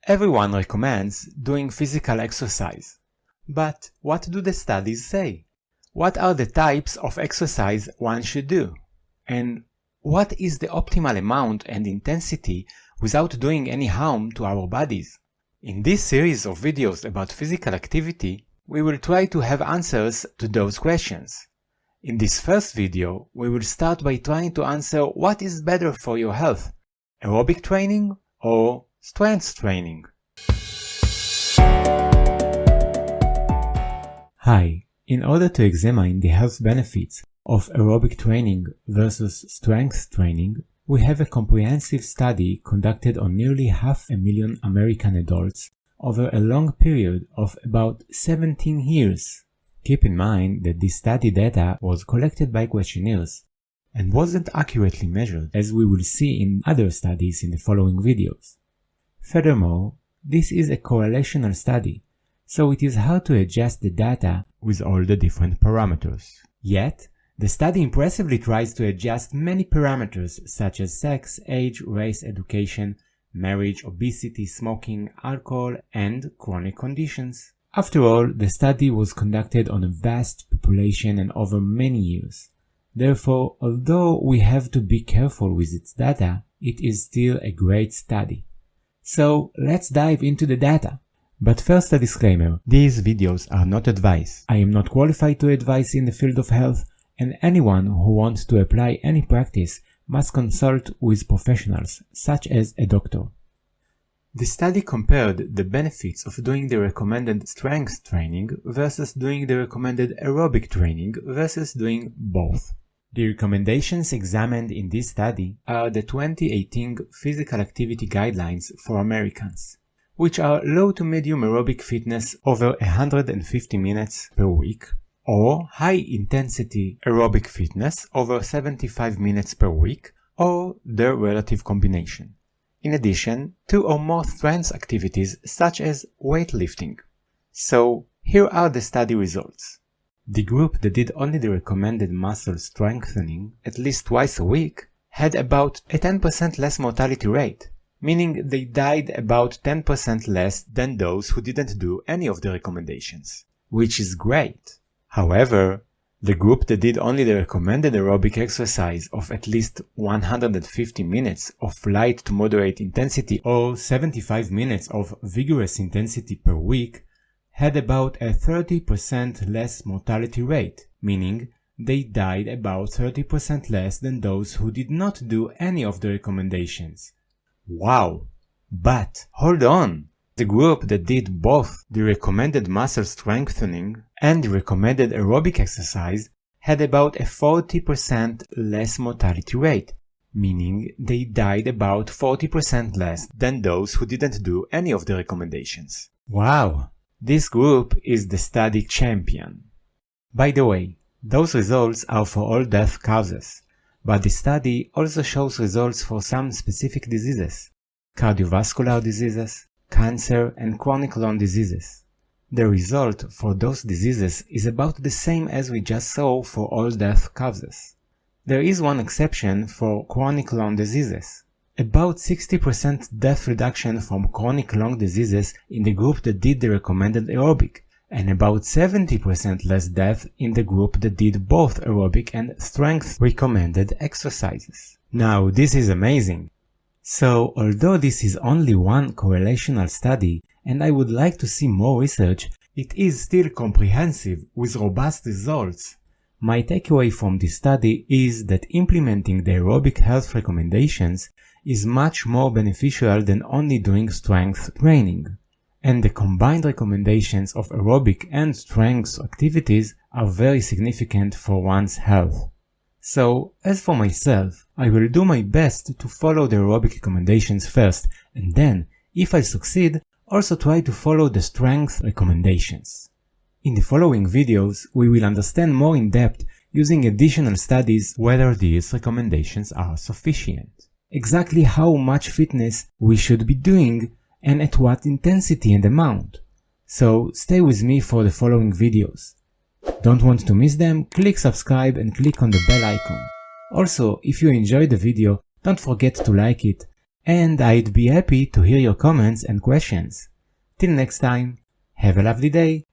Everyone recommends doing physical exercise. But what do the studies say? What are the types of exercise one should do? And what is the optimal amount and intensity without doing any harm to our bodies? In this series of videos about physical activity, we will try to have answers to those questions. In this first video, we will start by trying to answer what is better for your health, aerobic training or strength training. Hi, in order to examine the health benefits of aerobic training versus strength training, we have a comprehensive study conducted on nearly 500,000 American adults over a long period of about 17 years. Keep in mind that this study data was collected by questionnaires and wasn't accurately measured, as we will see in other studies in the following videos. Furthermore, this is a correlational study, so it is hard to adjust the data with all the different parameters. Yet, the study impressively tries to adjust many parameters such as sex, age, race, education, marriage, obesity, smoking, alcohol, and chronic conditions. After all, the study was conducted on a vast population and over many years. Therefore, although we have to be careful with its data, it is still a great study. So, let's dive into the data. But first a disclaimer, these videos are not advice. I am not qualified to advise in the field of health, and anyone who wants to apply any practice must consult with professionals, such as a doctor. The study compared the benefits of doing the recommended strength training versus doing the recommended aerobic training versus doing both. The recommendations examined in this study are the 2018 Physical Activity Guidelines for Americans, which are low to medium aerobic fitness over 150 minutes per week, or high-intensity aerobic fitness over 75 minutes per week, or their relative combination. In addition, 2 or more strength activities such as weightlifting. So, here are the study results. The group that did only the recommended muscle strengthening at least twice a week had about a 10% less mortality rate, meaning they died about 10% less than those who didn't do any of the recommendations, which is great. However, the group that did only the recommended aerobic exercise of at least 150 minutes of light to moderate intensity or 75 minutes of vigorous intensity per week had about a 30% less mortality rate, meaning they died about 30% less than those who did not do any of the recommendations. Wow! But hold on! The group that did both the recommended muscle strengthening and the recommended aerobic exercise had about a 40% less mortality rate, meaning they died about 40% less than those who didn't do any of the recommendations. Wow! This group is the study champion. By the way, those results are for all death causes, but the study also shows results for some specific diseases, cardiovascular diseases, cancer, and chronic lung diseases. The result for those diseases is about the same as we just saw for all death causes. There is one exception for chronic lung diseases. About 60% death reduction from chronic lung diseases in the group that did the recommended aerobic, and about 70% less death in the group that did both aerobic and strength recommended exercises. Now, this is amazing. So, although this is only one correlational study, and I would like to see more research, it is still comprehensive with robust results. My takeaway from this study is that implementing the aerobic health recommendations is much more beneficial than only doing strength training. And the combined recommendations of aerobic and strength activities are very significant for one's health. So, as for myself, I will do my best to follow the aerobic recommendations first, and then, if I succeed, also try to follow the strength recommendations. In the following videos, we will understand more in depth using additional studies whether these recommendations are sufficient, exactly how much fitness we should be doing, and at what intensity and amount. So stay with me for the following videos. Don't want to miss them? Click subscribe and click on the bell icon. Also, if you enjoyed the video, don't forget to like it, and I'd be happy to hear your comments and questions. Till next time, have a lovely day!